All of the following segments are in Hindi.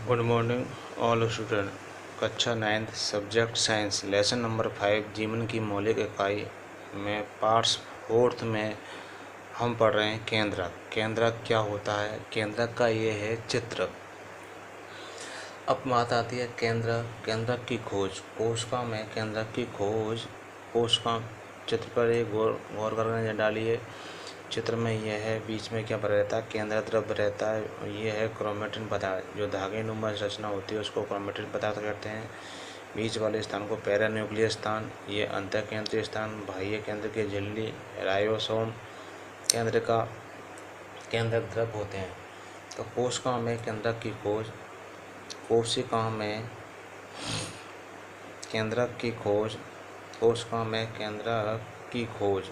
Good morning all student. कक्षा 9th subject science lesson number 5 जीवन की मौलिक इकाई में पार्ट्स 4th में हम पढ़ रहे हैं केंद्रक। केंद्रक क्या होता है? केंद्रक का ये है चित्र। अब बात आती है केंद्रक की खोज। कोशिका में केंद्रक की खोज। कोशिका चित्र पर एक गौर करने डालिए। चित्र में यह है, बीच में क्या रहता है? केंद्र द्रव्य रहता है। ये है क्रोमेटिन पदार्थ, जो धागे नुमा रचना होती है उसको क्रोमेटिन पदार्थ कहते हैं। बीच वाले स्थान को पैरा न्यूक्लियर स्थान, ये अंतः केंद्रीय स्थान, बाह्य केंद्र की झिल्ली, राइबोसोम केंद्र का केंद्रक द्रव्य होते हैं। तो कोशिका में केंद्रक की खोज। कोशिका में केंद्रक की खोज। कोशिका में केंद्रक की खोज।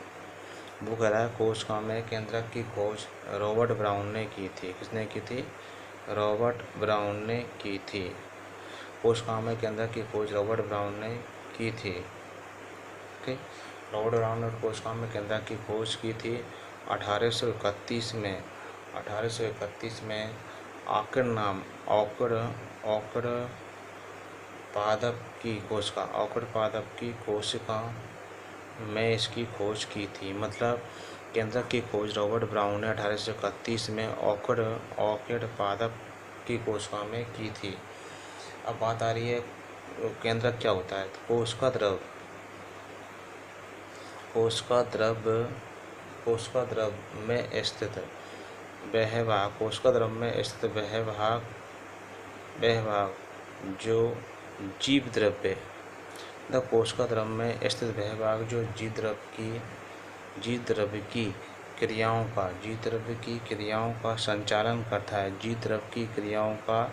वो कह रहा है कोशिका में केंद्रक की खोज रॉबर्ट ब्राउन ने की थी। किसने की थी? रॉबर्ट ब्राउन ने की थी। कोशिका में केंद्रक की खोज रॉबर्ट ब्राउन ने की थी। ओके, रॉबर्ट ब्राउन ने कोशिका में केंद्रक की खोज की थी 1831 में। 1831 में ऑकड़ पादप की कोशिका में इसकी खोज की थी। मतलब केंद्रक की खोज रॉबर्ट ब्राउन ने 1831 में ऑर्किड पादप की कोशिका में की थी। अब बात आ रही है केंद्रक क्या होता है? कोशिका द्रव में स्थित वह भाग, कोशिका द्रव में स्थित वह भाग जो जीव द्रव्य, कोशिका द्रव में स्थित वह भाग जो जीव द्रव्य की क्रियाओं का संचालन करता है। जीव द्रव्य की क्रियाओं का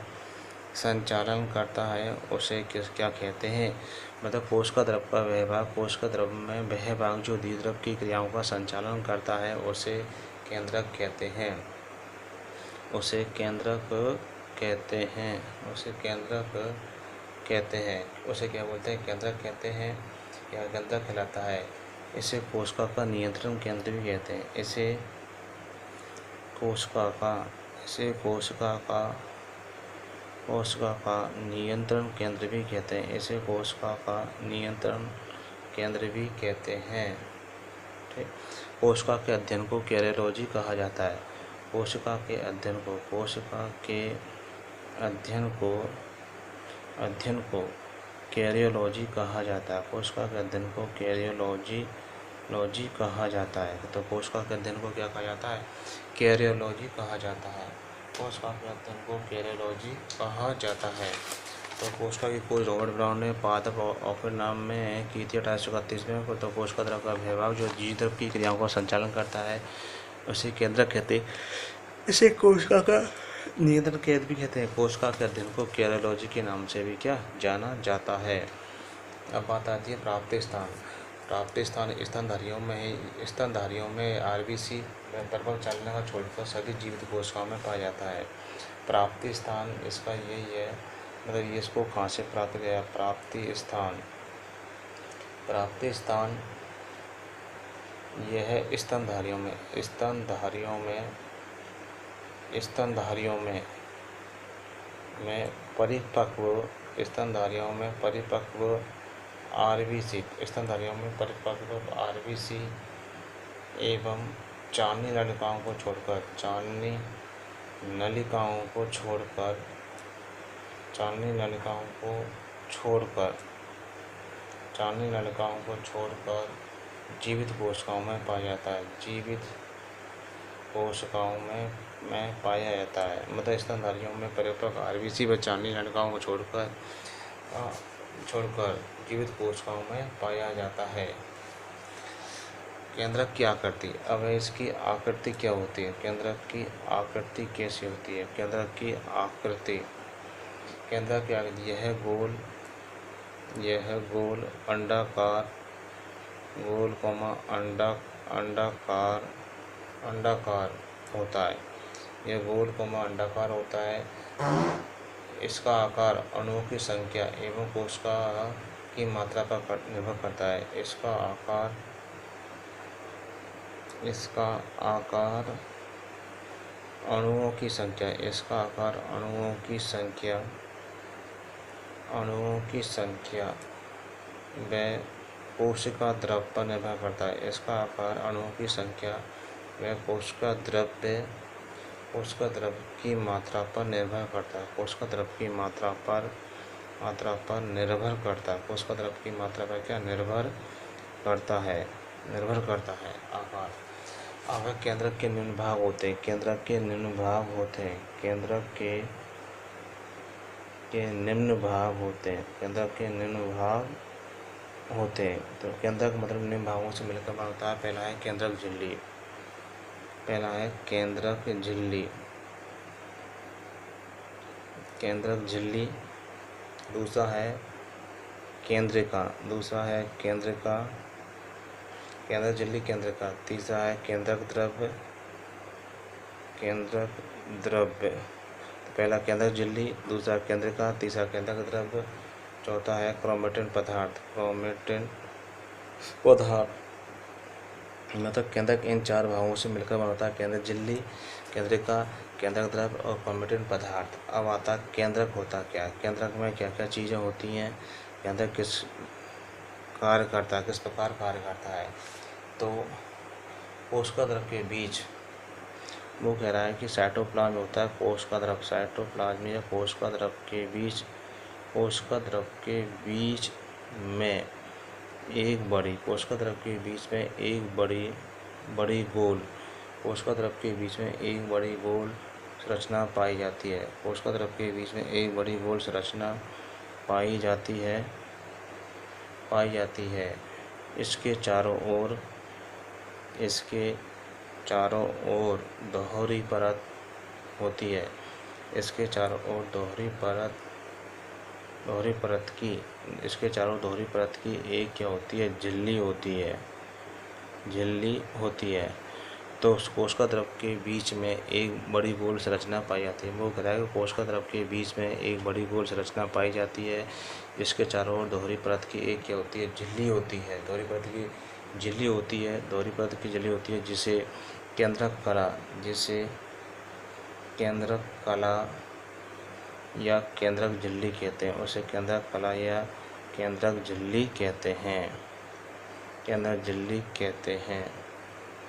संचालन करता है, उसे क्या कहते हैं? मतलब कोशिका द्रव का वह भाग, कोशिका द्रव में वह भाग जो जीव द्रव्य की क्रियाओं का संचालन करता है, उसे केंद्रक कहते हैं। उसे केंद्रक क्या बोलते हैं? केंद्रक कहते हैं या केंद्रक कहलाता है। इसे कोशिका का नियंत्रण केंद्र भी कहते हैं। इसे कोशिका का नियंत्रण केंद्र भी कहते हैं। इसे कोशिका का नियंत्रण केंद्र भी कहते हैं। ठीक, कोशिका के अध्ययन को कैरियोलॉजी कहा जाता है। कोशिका के अध्ययन को कैरियोलॉजी कहा जाता है। कोशिका के अध्ययन को कैरियोलॉजी कहा जाता है। तो कोशिका के अध्ययन को क्या कहा जाता है? कैरियोलॉजी कहा जाता है। कोशिका के अध्ययन को कैरियोलॉजी कहा जाता है। तो कोशिका की खोज रॉबर्ट ब्राउन ने पादप ऑर्किड नाम में की थी 1831 में। तो कोशिका द्रव का विभाग जो जीव द्रव्य की क्रियाओं का संचालन करता है, उसे केंद्रक कहते हैं। इसे कोशिका का नियंत्रण केंद्र भी कहते हैं। कोशिका के अध्ययन को कैरियोलॉजी के नाम से भी क्या जाना जाता है। अब बात आती है प्राप्ति स्थान। प्राप्ति स्थान स्तनधारियों में आरबीसी में प्रबल चालना का छोड़कर सभी जीवित कोशिकाओं में पाया जाता है। प्राप्ति स्थान इसका यही है, मतलब ये इसको कहाँ से प्राप्त किया? प्राप्ति स्थान यह है स्तनधारियों में परिपक्व आरबीसी एवं चांदनी नलिकाओं को छोड़कर जीवित कोशिकाओं में पाया जाता है। मतलब स्तनधारियों में परिपक्व आरबीसी व चांदनी नलिकाओं को छोड़कर जीवित कोशिकाओं में पाया जाता है। केंद्रक की आकृति। अब इसकी आकृति क्या होती है? केंद्रक की आकृति कैसी होती है? केंद्रक की आकृति यह गोल अंडाकार होता है। यह गोल अंडाकार होता है। इसका आकार अणुओं की संख्या एवं कोशिका की मात्रा पर निर्भर करता है। इसका आकार अणुओं की संख्या, इसका आकार अणुओं की संख्या व कोशिका द्रव पर निर्भर करता है। इसका आकार अणुओं की संख्या व कोशिका द्रव की मात्रा पर निर्भर करता है। कोशिका द्रव की मात्रा पर निर्भर करता है। कोशिका द्रव की मात्रा पर क्या निर्भर करता है आकार। अब केंद्रक के निम्न भाग होते हैं। केंद्रक के निम्न भाग होते हैं। तो केंद्रक मतलब निम्न भागों से मिलकर बनता है। पहला है केंद्रक झिल्ली। दूसरा है केंद्रिका। केंद्रक झिल्ली केंद्रिका। तीसरा है केंद्रक द्रव्य। तो पहला केंद्रक झिल्ली, दूसरा केंद्रिका, तीसरा केंद्रक द्रव्य, चौथा है क्रोमेटिन पदार्थ। मतलब केंद्रक इन चार भागों से मिलकर बनता है। केंद्रक झिल्ली, केंद्रिका, केंद्रक द्रव्य और क्रोमेटिन पदार्थ। अब आता है केंद्रक होता क्या है। केंद्रक में क्या क्या चीज़ें होती हैं, केंद्रक किस प्रकार कार्य करता है। तो कोशिका द्रव के बीच वो कह रहा है कि साइटोप्लाज्म होता है कोशिका द्रव। साइटोप्लाज्म या कोशिका द्रव के बीच में एक बड़ी गोल संरचना पाई जाती है। कोशिका द्रव के बीच में एक बड़ी गोल संरचना पाई जाती है। इसके चारों ओर दोहरी परत होती है। इसके चारों दोहरी परत की एक क्या होती है, झिल्ली होती है। तो कोशिका द्रव के बीच में एक बड़ी गोल संरचना पाई जाती है। वो कह रहा है कि कोशिका द्रव के बीच में एक बड़ी गोल संरचना पाई जाती है। इसके चारों ओर दोहरी परत की एक क्या होती है, झिल्ली होती है। दोहरी परत की झिल्ली होती है जिसे केंद्रक कला या केंद्रक झिल्ली कहते हैं। उसे केंद्रक कला या केंद्रक झिल्ली कहते हैं।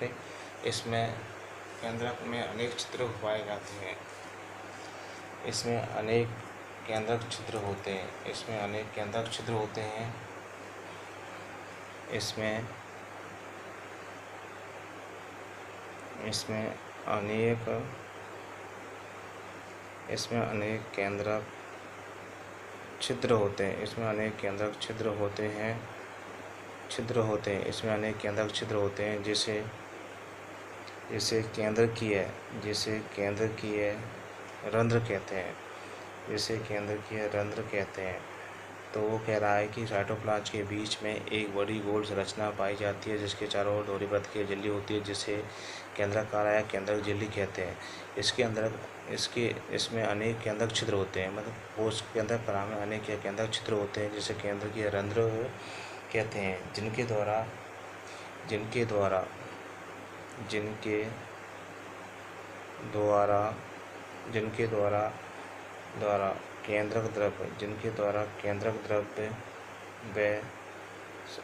ठीक, इसमें केंद्रक में अनेक छिद्र पाए जाते हैं। इसमें अनेक केंद्रक छिद्र होते हैं। इसमें अनेक केंद्रक छिद्र होते हैं। इसमें अनेक केंद्रक छिद्र होते हैं। इसमें अनेक केंद्रक छिद्र होते हैं जिसे केंद्रकीय रंध्र कहते हैं। तो वो कह रहा है कि साइटोप्लाज्म के बीच में एक बड़ी गोल संरचना पाई जाती है जिसके चारों ओर दोहरी परत की झिल्ली होती है जिसे केंद्रक कला या केंद्रक झिल्ली कहते हैं। इसमें अनेक केंद्रक छिद्र होते हैं। मतलब कोश केंद्रक कला में अनेक केंद्रक छिद्र होते हैं जिसे केंद्रकीय रंध्र कहते हैं, जिनके द्वारा केंद्रक द्रव्य व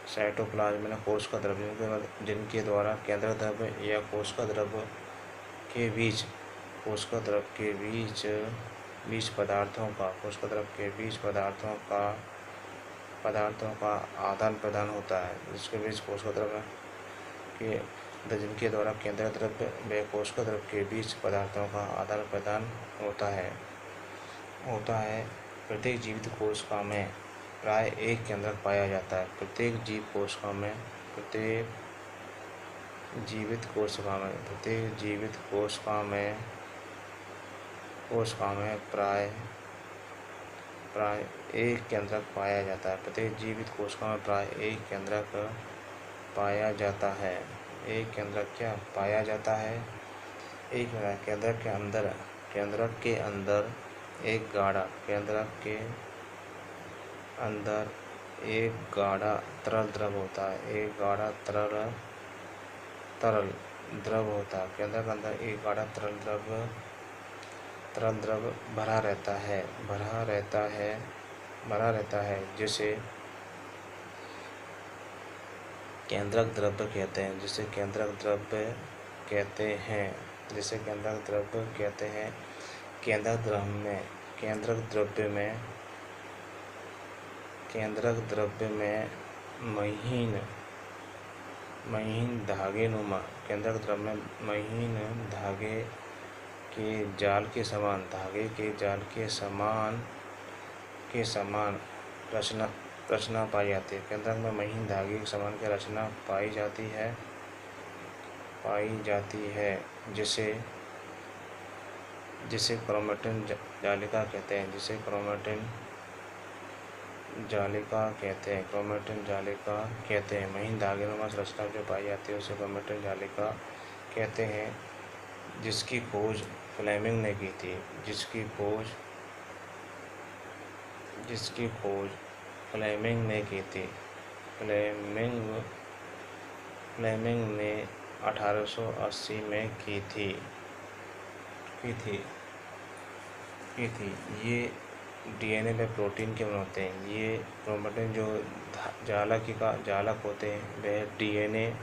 साइटोप्लाज्म में कोशिका द्रव्य जिनके द्वारा केंद्रक द्रव्य या कोशिका द्रव्य के बीच पदार्थों का आदान प्रदान होता है। जिसके बीच कोशिका द्रव्य जिनके द्वारा केंद्रक द्रव्य व कोशिका द्रव्य के बीच पदार्थों का आदान प्रदान होता है। प्रत्येक जीवित कोशिका में प्राय एक केंद्रक पाया जाता है। प्रत्येक जीवित कोशिका में प्राय एक केंद्रक पाया जाता है। प्रत्येक जीवित कोशिका में प्राय एक केंद्रक पाया जाता है। एक केंद्रक क्या पाया जाता है? एक केंद्रक के अंदर एक गाढ़ा तरल द्रव होता है। एक गाढ़ा तरल द्रव होता है, केंद्रक के अंदर एक गाढ़ा तरल द्रव भरा रहता है जिसे केंद्रक द्रव्य कहते हैं। केंद्रक द्रव्य में महीन धागे के जाल के समान रचना पाई जाती है। केंद्रक में महीन धागे के समान की रचना पाई जाती है जिसे क्रोमैटिन जालिका कहते हैं। महीन धागेनुमा संरचना जो पाई जाती है उसे क्रोमैटिन जालिका कहते हैं, जिसकी खोज फ्लेमिंग ने की थी। फ्लेमिंग ने 1880 में की थी। ये डीएनए व प्रोटीन के बने होते हैं। ये क्रोमैटिन जो जालक होते हैं वह डीएनए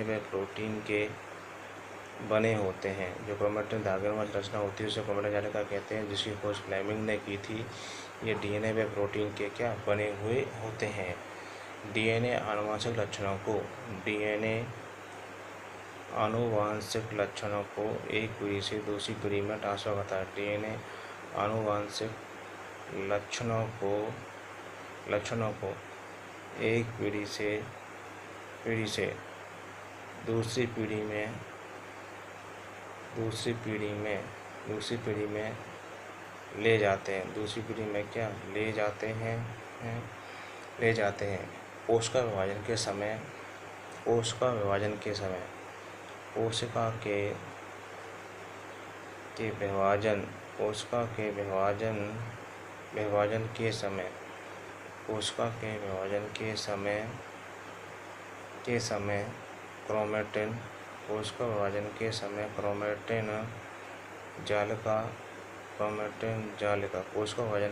व प्रोटीन के बने होते हैं। जो क्रोमैटिन धागेनुमा संरचना होती है उसे क्रोमैटिन जालिका कहते हैं, जिसकी खोज फ्लेमिंग ने की थी। ये डीएनए व प्रोटीन के बने हुए होते हैं। डीएनए आनुवंशिक लक्षणों को एक पीढ़ी से दूसरी पीढ़ी में ट्रांसफर करता है। डीएनए आनुवंशिक लक्षणों को एक पीढ़ी से दूसरी पीढ़ी में ले जाते हैं। कोशिका विभाजन के समय कोशिका के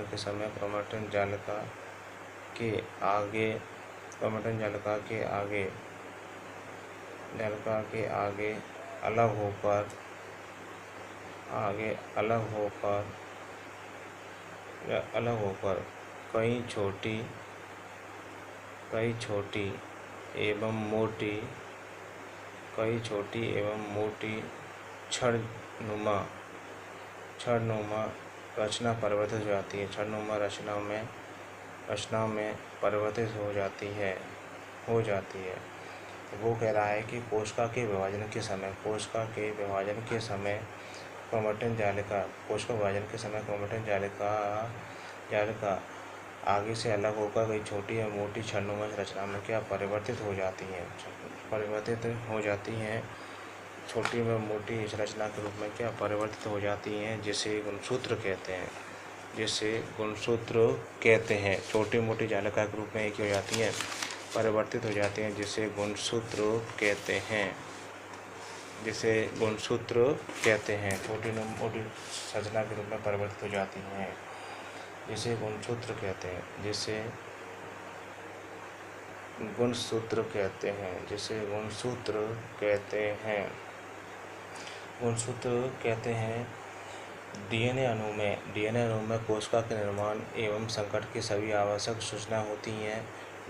समय क्रोमैटिन जालिका के आगे अलग होकर कई छोटी एवं मोटी छड़नुमा रचना परिवर्तित हो जाती है। छड़नुमा रचना में परिवर्तित हो जाती है। वो कह रहा है कि कोशिका के विभाजन के समय क्रोमैटिन जालिका आगे से अलग होकर कई छोटी या मोटी छड़नुमा रचना में परिवर्तित हो जाती हैं। मोटी रचना के रूप में परिवर्तित हो जाती हैं, जिसे गुणसूत्र कहते हैं। छोटी मोटी जालिका के रूप में एक हो जाती हैं, परिवर्तित हो जाती हैं, जिसे गुणसूत्र कहते हैं। छोटी मोटी रचना के रूप में परिवर्तित हो जाती हैं, जिसे गुणसूत्र कहते हैं। डीएनए अणु में कोशिका के निर्माण एवं संकट की सभी आवश्यक सूचनाएं होती हैं।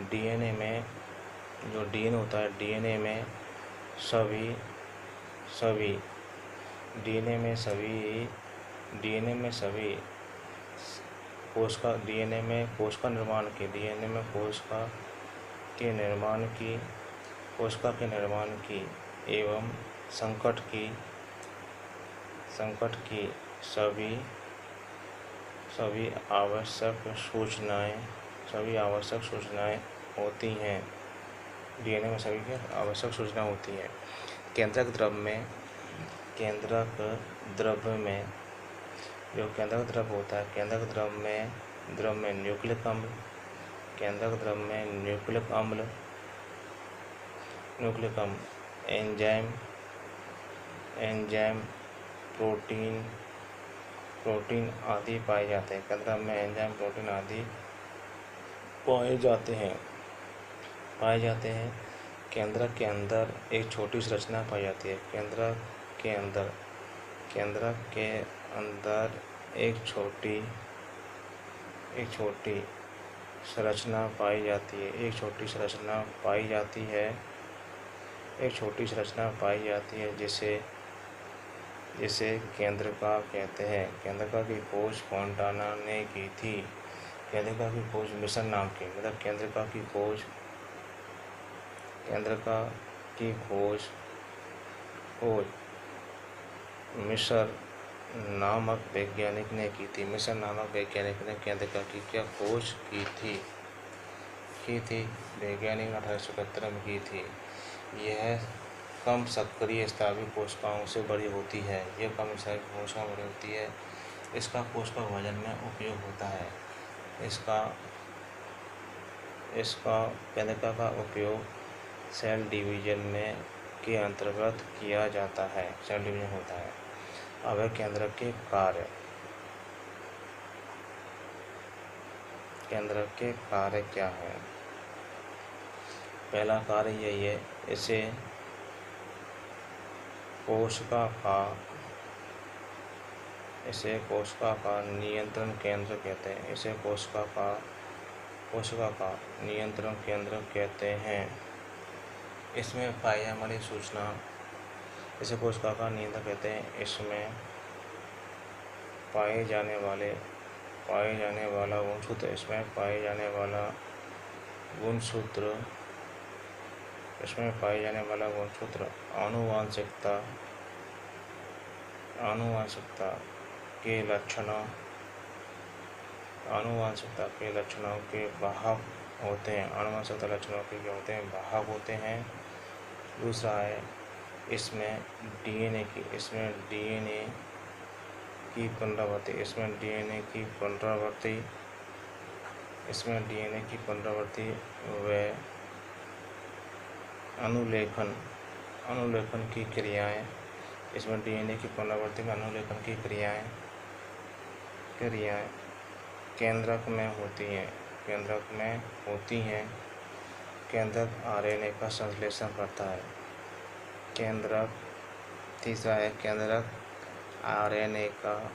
डीएनए में जो डीएनए होता है, डीएनए में कोशिका के निर्माण की एवं संकट की सभी आवश्यक सूचनाएं होती हैं। डीएनए में सभी की आवश्यक सूचना होती है। केंद्रक द्रव होता है, केंद्रक द्रव में न्यूक्लिक अम्ल न्यूक्लिकम एंजाइम एंजाइम प्रोटीन आदि पाए जाते हैं। केंद्रक में एंजाइम प्रोटीन आदि पाए जाते हैं। केंद्रक के अंदर एक छोटी संरचना पाई जाती है। केंद्रक के अंदर एक छोटी संरचना पाई जाती है जिसे केंद्रका कहते हैं। केंद्रका की खोज फोंटाना ने की थी। केंद्रका की खोज मिशन नाम की, मतलब केंद्रका की खोज मिशर नामक वैज्ञानिक ने की थी। मिशर नामक वैज्ञानिक ने केंद्रका की क्या खोज की थी। वैज्ञानिक ने 1871 में की थी। यह कम सक्रिय स्रावी कोशिकाओं से बड़ी होती है। इसका कोशिका विभाजन में उपयोग होता है। इसका केंद्रका का उपयोग सेल डिवीजन के अंतर्गत किया जाता है। सेल डिवीजन होता है। अब है केंद्रक के कार्य। केंद्रक के कार्य क्या है? पहला कार्य यही है, इसे कोशिका का नियंत्रण केंद्र कहते हैं। इसे कोशिका का नियंत्रण केंद्र कहते हैं। इसमें पाई जाने वाली सूचना, इसे कोशिका का नियंत्रण कहते हैं। इसमें पाए जाने वाला गुणसूत्र आनुवंशिकता के लक्षणों के वाहक होते हैं। दूसरा है, इसमें डीएनए की पुनरावृत्ति व अनुलेखन की क्रियाएं। इसमें डीएनए की पुनरावृत्ति में अनुलेखन की क्रियाएं केंद्रक में होती हैं। केंद्रक आरएनए का संश्लेषण करता है। तीसरा है, केंद्रक आरएनए का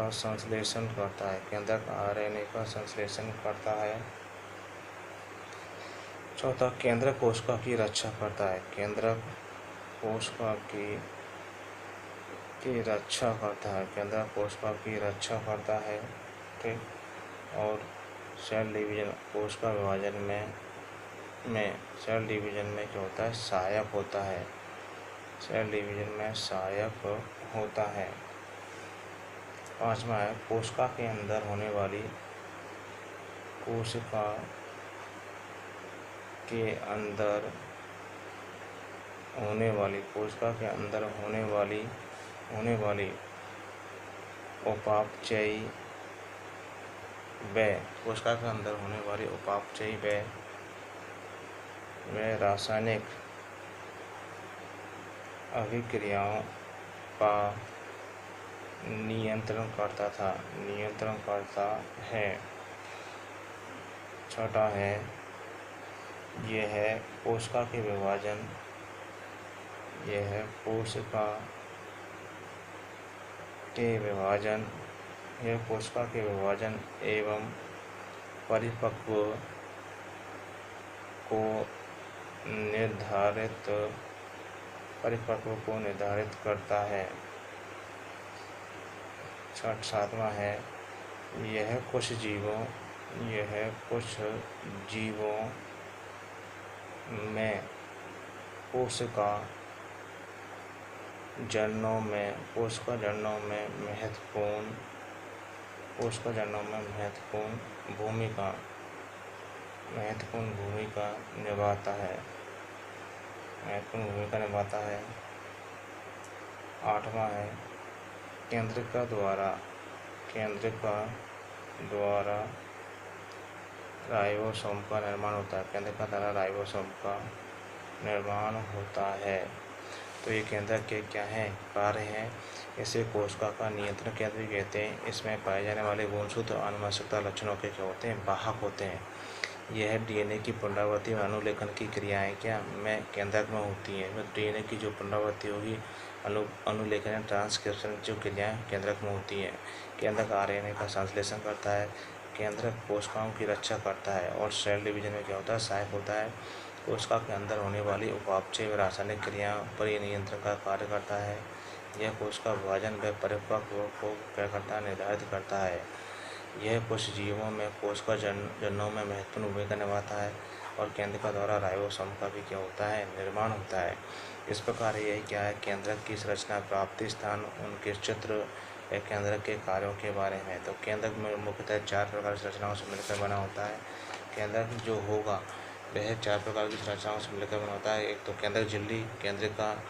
संश्लेषण करता है। चौथा, केंद्रक कोशिका की रक्षा करता है। केंद्रक कोशिका की रक्षा करता है। ठीक। और सेल डिवीजन, कोशिका विभाजन में सेल डिवीजन में क्या होता है? सहायक होता है। पांचवा है, कोशिका के अंदर होने वाली उपापचयी व रासायनिक अभिक्रियाओं का नियंत्रण करता है। छठा है, यह कोशिका के विभाजन एवं परिपक्व को निर्धारित करता है। सातवां है, यह कुछ जीवों में कोशिका जननों में महत्वपूर्ण भूमिका निभाता है। आठवां है, केंद्रका द्वारा राइबोसोम का निर्माण होता है। केंद्रक के द्वारा राइबोसोम का निर्माण होता है। तो ये केंद्रक के क्या हैं, कार्य हैं। इसे कोशिका का नियंत्रण केंद्र भी कहते हैं। इसमें पाए जाने वाले गुणसूत्र और आनुवंशिकता लक्षणों के क्या होते हैं, वाहक होते हैं। यह डीएनए की पुनरावृत्ति में अनुलेखन की क्रियाएं क्या में केंद्रक में होती हैं। तो डीएनए की जो पुनरावृत्ति होगी, अनुलेखन ट्रांसक्रिप्शन जो क्रियाएं केंद्रक में होती हैं। केंद्रक आरएनए का संश्लेषण करता है। केंद्रक कोशिकाओं की रक्षा करता है और सेल डिवीजन में क्या होता है, सहायक होता है। कोशिका के अंदर होने वाली उपापचय व रासायनिक क्रियाओं पर यह नियंत्रण का कार्य करता है। यह कोशिका विभाजन व परिपक्व को क्या करता है, निर्धारित करता है। यह कुछ जीवों में कोशिका जननों में महत्वपूर्ण भूमिका निभाता है। और केंद्रक द्वारा राइबोसोम का भी क्या होता है, निर्माण होता है। इस प्रकार यह क्या है, केंद्रक की संरचना, प्राप्ति स्थान, उनके चित्र, केंद्रक के कार्यों के बारे में। तो केंद्रक में मुख्यतः 4 प्रकार की संरचनाओं से मिलकर बना होता है। केंद्रक जो होगा वह 4 प्रकार की संरचनाओं से मिलकर बना होता है। एक तो केंद्रक झिल्ली, केंद्रिका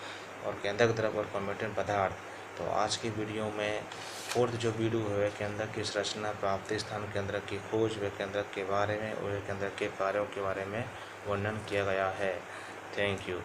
और केंद्रक द्रव और कम्यूटेंट पदार्थ। तो आज की वीडियो में फोर्थ जो वीडियो है केंद्रक की संरचना, प्राप्ति स्थान, केंद्रक की खोज व केंद्रक के बारे में और केंद्रक के कार्यों के बारे में वर्णन किया गया है। Thank you.